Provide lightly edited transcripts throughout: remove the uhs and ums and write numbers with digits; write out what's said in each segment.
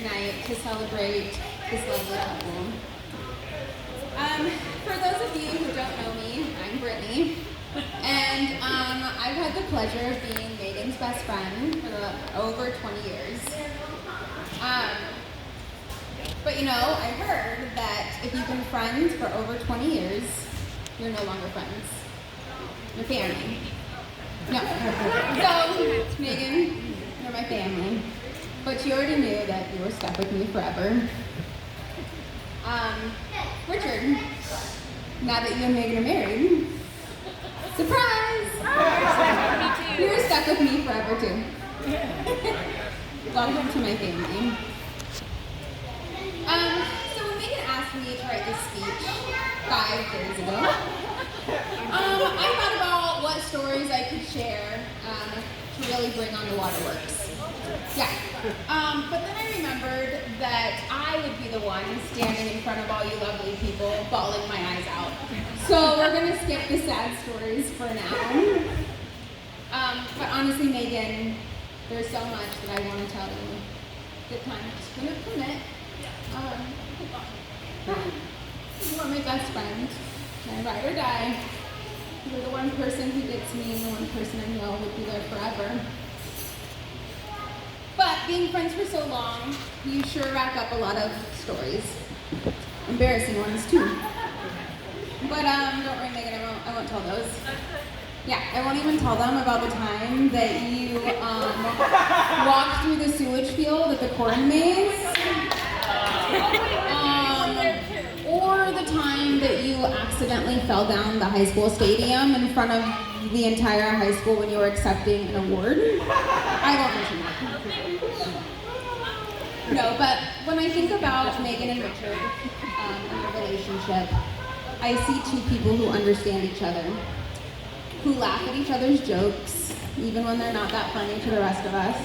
night to celebrate this lovely couple. For those of you who don't know me, I'm Brittany, and I've had the pleasure of being Megan's best friend for over 20 years. But I heard that if you've been friends for over 20 years, you're no longer friends. You're family. No. So, Megan, you're my family. But you already knew that you were stuck with me forever. Richard, now that you and Megan are married, surprise! You're stuck with me forever too. Welcome to my family. So when Megan asked me to write this speech 5 days ago, I thought about what stories I could share to really bring on the waterworks. Yeah. But then I remembered that I would be the one standing in front of all you lovely people, bawling my eyes out. So we're going to skip the sad stories for now. But honestly, Megan, there's so much that I want to tell you that I'm just going to commit. You are my best friend, my ride or die. You're the one person who gets me and the one person I know will be there forever. But being friends for so long, you sure rack up a lot of stories. Embarrassing ones too. But don't worry, Megan, I won't tell those. Yeah, I won't even tell them about the time that you walked through the sewage field at the corn maze. Or the time that you accidentally fell down the high school stadium in front of the entire high school when you were accepting an award. I won't mention that. No, but when I think about Megan and Richard and their relationship, I see two people who understand each other, who laugh at each other's jokes, even when they're not that funny to the rest of us,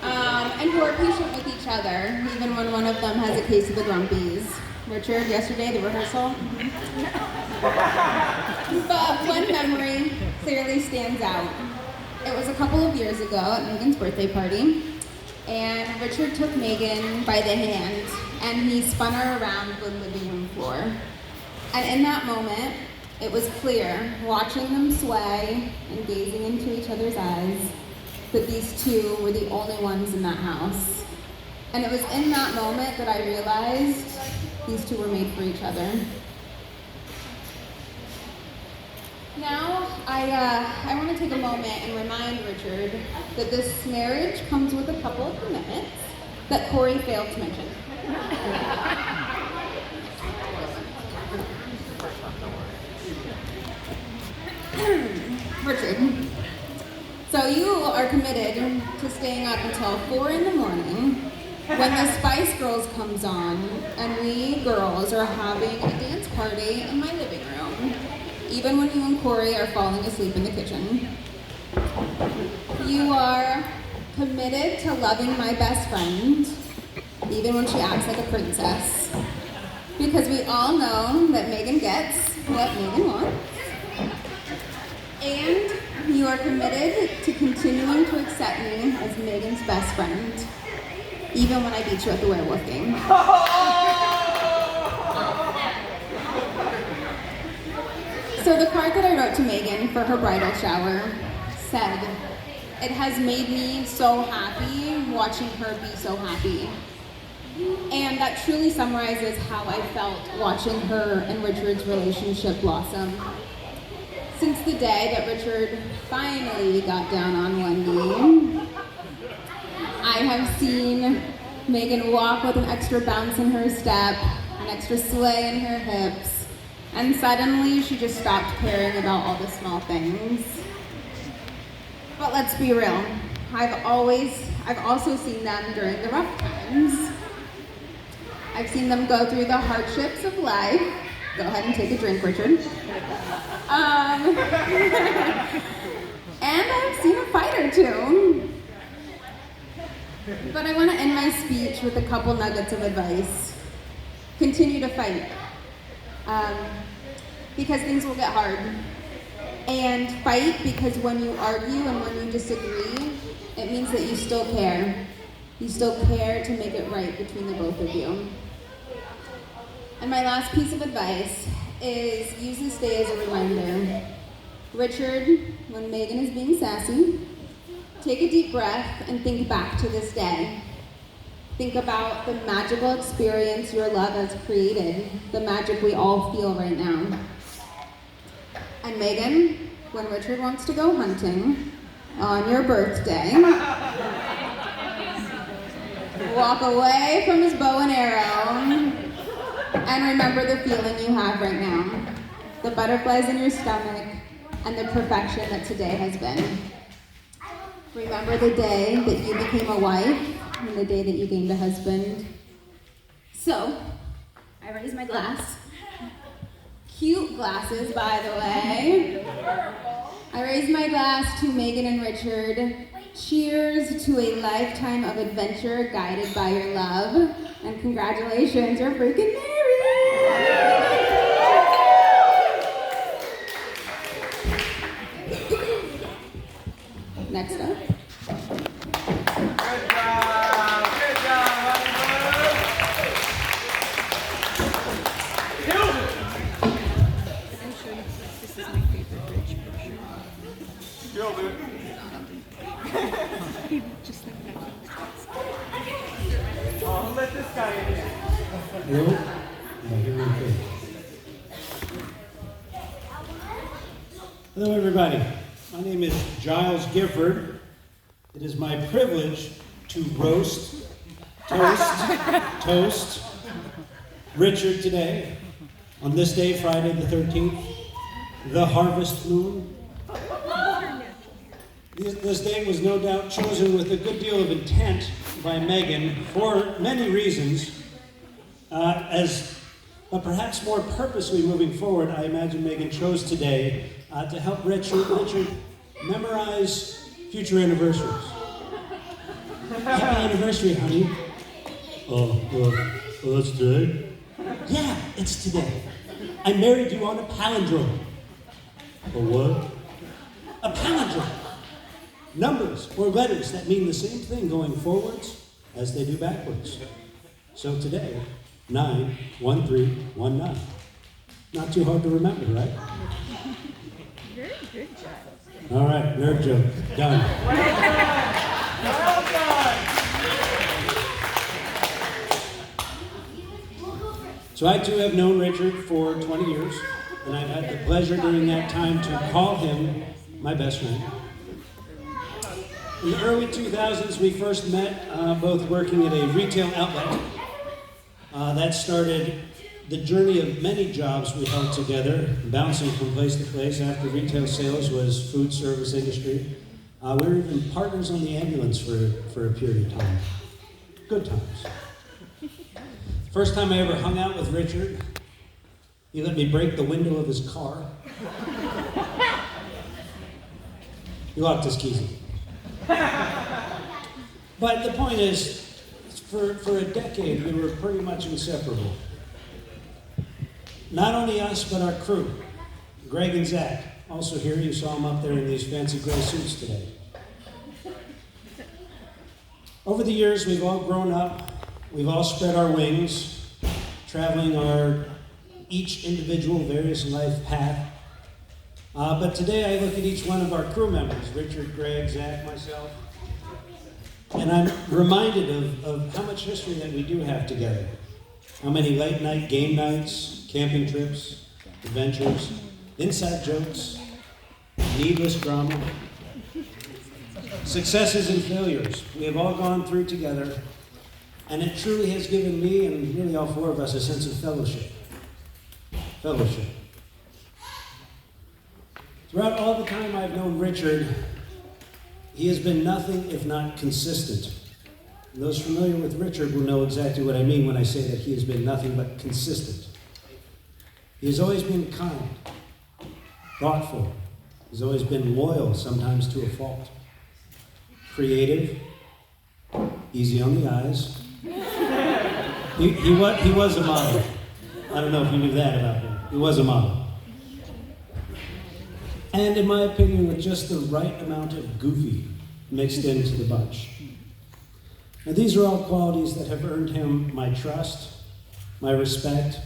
and who are patient with each other, even when one of them has a case of the grumpies. Richard, yesterday, the rehearsal. But one memory clearly stands out. It was a couple of years ago at Megan's birthday party, and Richard took Megan by the hand, and he spun her around the living room floor. And in that moment, it was clear, watching them sway and gazing into each other's eyes, that these two were the only ones in that house. And it was in that moment that I realized these two were made for each other. Now, I want to take a moment and remind Richard that this marriage comes with a couple of commitments that Corey failed to mention. Richard, so you are committed to staying up until 4 in the morning when the Spice Girls comes on and we girls are having a dance party in my living room, even when you and Corey are falling asleep in the kitchen. You are committed to loving my best friend, even when she acts like a princess, because we all know that Megan gets what Megan wants. And you are committed to continuing to accept me as Megan's best friend, even when I beat you at the werewolf game. So the card that I wrote to Megan for her bridal shower said, "It has made me so happy watching her be so happy." And that truly summarizes how I felt watching her and Richard's relationship blossom. Since the day that Richard finally got down on one knee, I have seen Megan walk with an extra bounce in her step, an extra sway in her hips, and suddenly she just stopped caring about all the small things. But let's be real, I've also seen them during the rough times. I've seen them go through the hardships of life. Go ahead and take a drink, Richard. And I've seen a fight or two. But I want to end my speech with a couple nuggets of advice. Continue to fight. Because things will get hard. And fight because when you argue and when you disagree, it means that you still care. You still care to make it right between the both of you. And my last piece of advice is use this day as a reminder. Richard, when Meagan is being sassy, take a deep breath and think back to this day. Think about the magical experience your love has created, the magic we all feel right now. And Meagan, when Richard wants to go hunting on your birthday, walk away from his bow and arrow and remember the feeling you have right now, the butterflies in your stomach and the perfection that today has been. Remember the day that you became a wife and the day that you gained a husband. So, I raise my glass. Cute glasses, by the way. I raise my glass to Meagan and Richard. Cheers to a lifetime of adventure guided by your love. And congratulations, you're freaking married! Next up. Good job! Good job, honeymoon! Killed it! This is my favorite bridge picture. Killed it! Just like that. Oh, let this guy in here. Hello? Here we go. Hello, everybody. My name is Giles Gifford. It is my privilege to toast Richard today, on this day, Friday the 13th, the harvest moon. This day was no doubt chosen with a good deal of intent by Meagan for many reasons, but perhaps more purposely moving forward. I imagine Meagan chose today to help Richard memorize future anniversaries. Happy anniversary, honey. Oh, that's today? Yeah, it's today. I married you on a palindrome. A what? A palindrome. Numbers or letters that mean the same thing going forwards as they do backwards. So today, 91319. Not too hard to remember, right? Very good, Giles. All right, nerd joke. Done. Well done! So I too have known Richard for 20 years, and I've had the pleasure during that time to call him my best friend. In the early 2000s, we first met, both working at a retail outlet. That started the journey of many jobs we held together, bouncing from place to place. After retail sales was food service industry. We were even partners on the ambulance for a period of time. Good times. First time I ever hung out with Richard, he let me break the window of his car. He locked his keys in. But the point is, for a decade, we were pretty much inseparable. Not only us, but our crew. Greg and Zach, also here. You saw them up there in these fancy gray suits today. Over the years, we've all grown up. We've all spread our wings, traveling our each individual various life path. But today I look at each one of our crew members, Richard, Greg, Zach, myself, and I'm reminded of how much history that we do have together. How many late night game nights, camping trips, adventures, inside jokes, needless drama, successes and failures we have all gone through together, and it truly has given me and really all four of us a sense of fellowship. Fellowship. Throughout all the time I've known Richard, he has been nothing if not consistent. And those familiar with Richard will know exactly what I mean when I say that he has been nothing but consistent. He has always been kind, thoughtful. He's always been loyal, sometimes to a fault. Creative, easy on the eyes. He was a model. I don't know if you knew that about him. He was a model. And in my opinion, with just the right amount of goofy mixed into the bunch. Now, these are all qualities that have earned him my trust, my respect,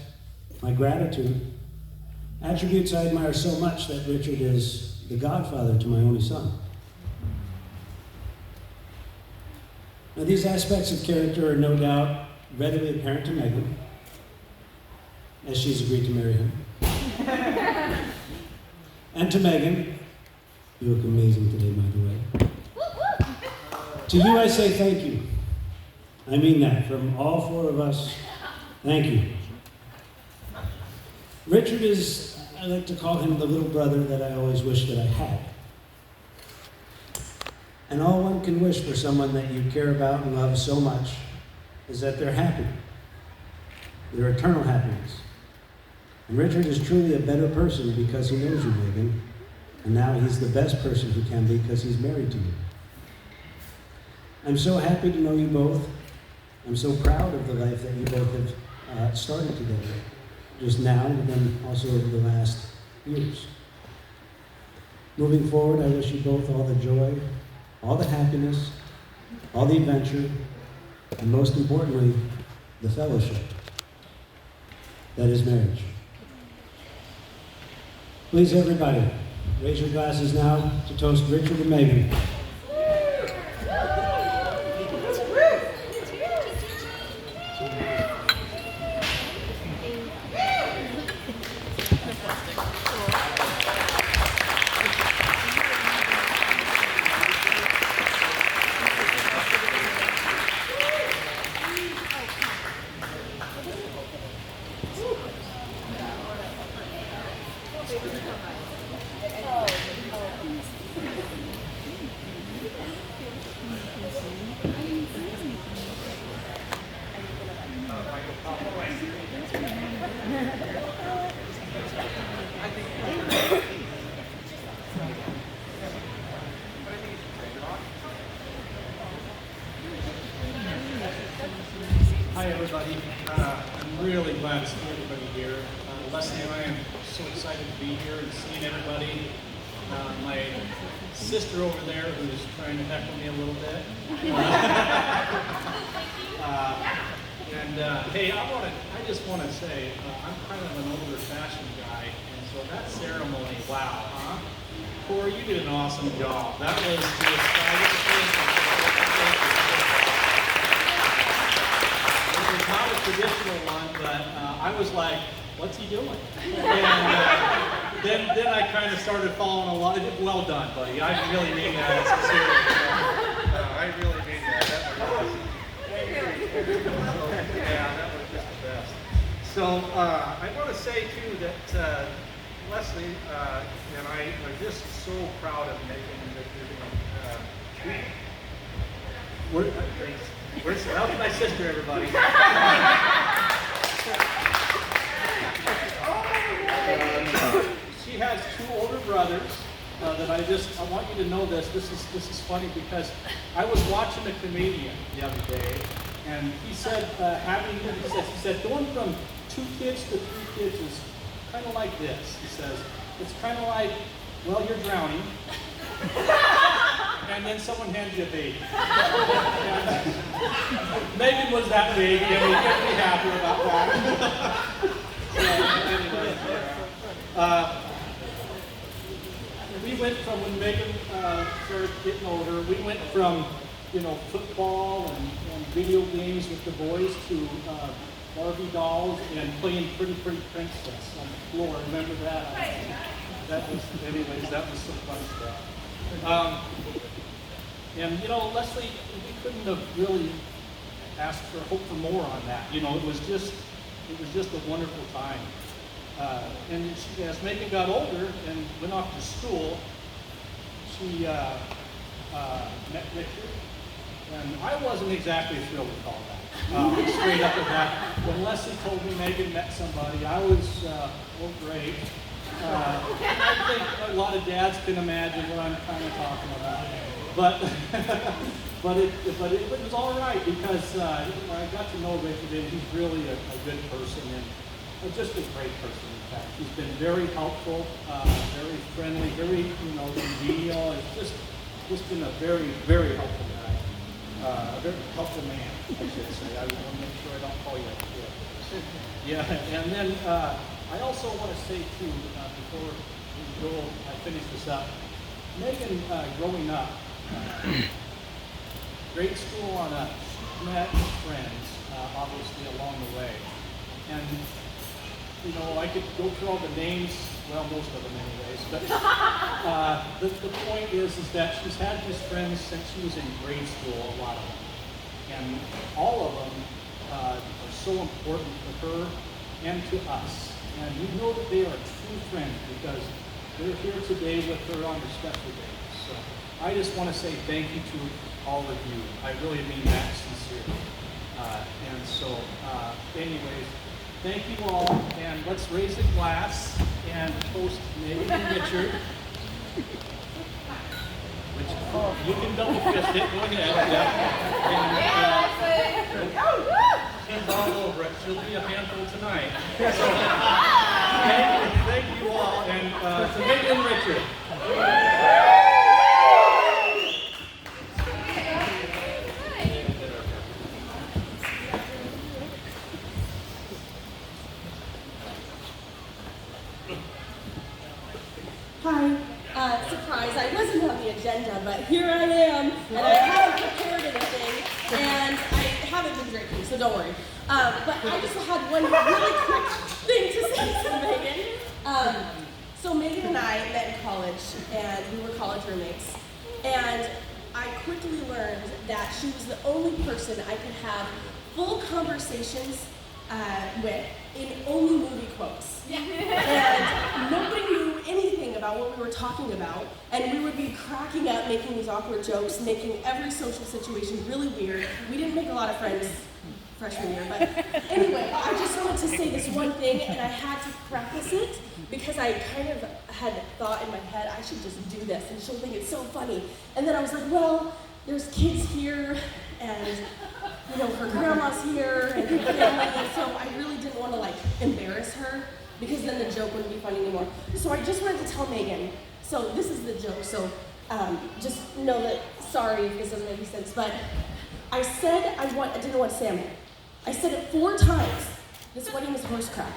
my gratitude, attributes I admire so much that Richard is the godfather to my only son. Now, these aspects of character are no doubt readily apparent to Meagan, as she's agreed to marry him. And to Meagan, you look amazing today, by the way. To you, I say thank you. I mean that from all four of us. Thank you. Richard is, I like to call him the little brother that I always wish that I had. And all one can wish for someone that you care about and love so much is that they're happy. Their eternal happiness. And Richard is truly a better person because he knows you, Meagan. And now he's the best person he can be because he's married to you. I'm so happy to know you both. I'm so proud of the life that you both have started together. Just now, and then also over the last years. Moving forward, I wish you both all the joy, all the happiness, all the adventure, and most importantly, the fellowship that is marriage. Please, everybody, raise your glasses now to toast Richard and Meagan. Hi, everybody. I'm really glad to see everybody here. Leslie and I am so excited to be here and seeing everybody. My sister over there, who's trying to heckle me a little bit. Hey, I just want to say, I'm kind of an older-fashioned guy, and so that ceremony, wow, huh? Corey, you did an awesome job. That was it was not a traditional one, but I was like, what's he doing? And then I kind of started following along. Well done, buddy. I really mean that sincerely. I really mean that. That was awesome. Yeah, that was just the best. So I want to say too that Leslie and I are just so proud of Meagan that you're doing. Where's my sister, everybody? She has two older brothers that I want you to know this. This is funny because I was watching a comedian the other day, and he said he said going from 2 kids to 3 kids is kind of like this. He says it's kind of like, well, you're drowning. And then someone hands you a baby. Meagan was that baby, and we couldn't be happy about that. We went from when Meagan started getting older, we went from football and video games with the boys to Barbie dolls and playing Pretty Princess on the floor. Remember that? That was some fun stuff. And Leslie, we couldn't have really asked for hope for more on that. It was just a wonderful time. And as Meagan got older and went off to school, she met Richard, and I wasn't exactly thrilled with all that. Straight up at that. When Leslie told me Meagan met somebody, I was, oh great. I think a lot of dads can imagine what I'm kind of talking about. But it was all right because I got to know Richard, and he's really a good person and just a great person. In fact, he's been very helpful, very friendly, very congenial. It's just been a very, very helpful guy. a very helpful man, I should say. I want to make sure I don't call you a kid. Yeah, and then I also want to say too, before I finish this up, Meagan, growing up, grade school on us, met friends, obviously along the way. And, you know, I could go through all the names, well, most of them anyways, but the point is that she's had these friends since she was in grade school, a lot of them. And all of them are so important to her and to us. And we know that they are true friends because they're here today with her on her special day. So I just want to say thank you to all of you. I really mean that sincerely. And so, anyways, thank you all, and let's raise a glass and toast Meagan and Richard. Which, you can double fist it, go ahead. Yeah. She's all over it. She'll be a handful tonight. So, thank you all, and to Meagan and Richard. Hi. Surprise, I wasn't on the agenda, but here I am, and I haven't prepared anything, and I haven't been drinking, so don't worry. But I just had one really quick thing to say to Meagan. So Meagan and I met in college, and we were college roommates, and I quickly learned that she was the only person I could have full conversations with in only movie quotes. And nobody knew anything about what we were talking about, and we would be cracking up, making these awkward jokes, making every social situation really weird. We didn't make a lot of friends freshman year, but anyway, I just wanted to say this one thing, and I had to preface it because I kind of had thought in my head, I should just do this, and she'll think it's so funny. And then I was like, well, there's kids here, and you know, her grandma's here, and her family, and so I really didn't want to like embarrass her, because then the joke wouldn't be funny anymore. So I just wanted to tell Meagan, so this is the joke, so just know that, sorry if this doesn't make sense, but I said I didn't want salmon. I said it 4 times. This wedding is horse crap.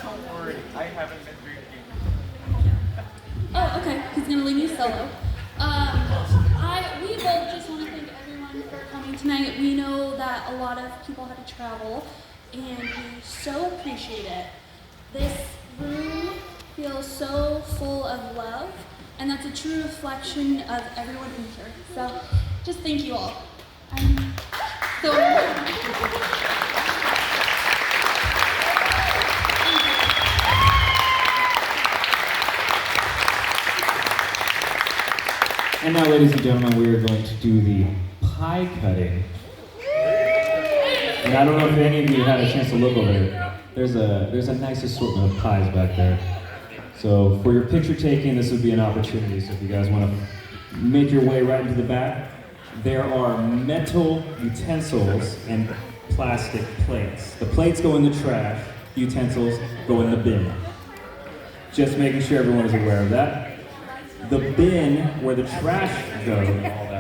Don't worry, I haven't been drinking. Oh, okay. He's gonna leave me solo. We both just want to thank everyone for coming tonight. We know that a lot of people had to travel, and we so appreciate it. This room feels so full of love, and that's a true reflection of everyone in here. So, just thank you all. I'm so. And now, ladies and gentlemen, we are going to do the pie cutting. And I don't know if any of you had a chance to look over there. There's a nice assortment of pies back there. So for your picture taking, this would be an opportunity. So if you guys want to make your way right into the back, there are metal utensils and plastic plates. The plates go in the trash, the utensils go in the bin. Just making sure everyone is aware of that. The bin where the trash goes, all that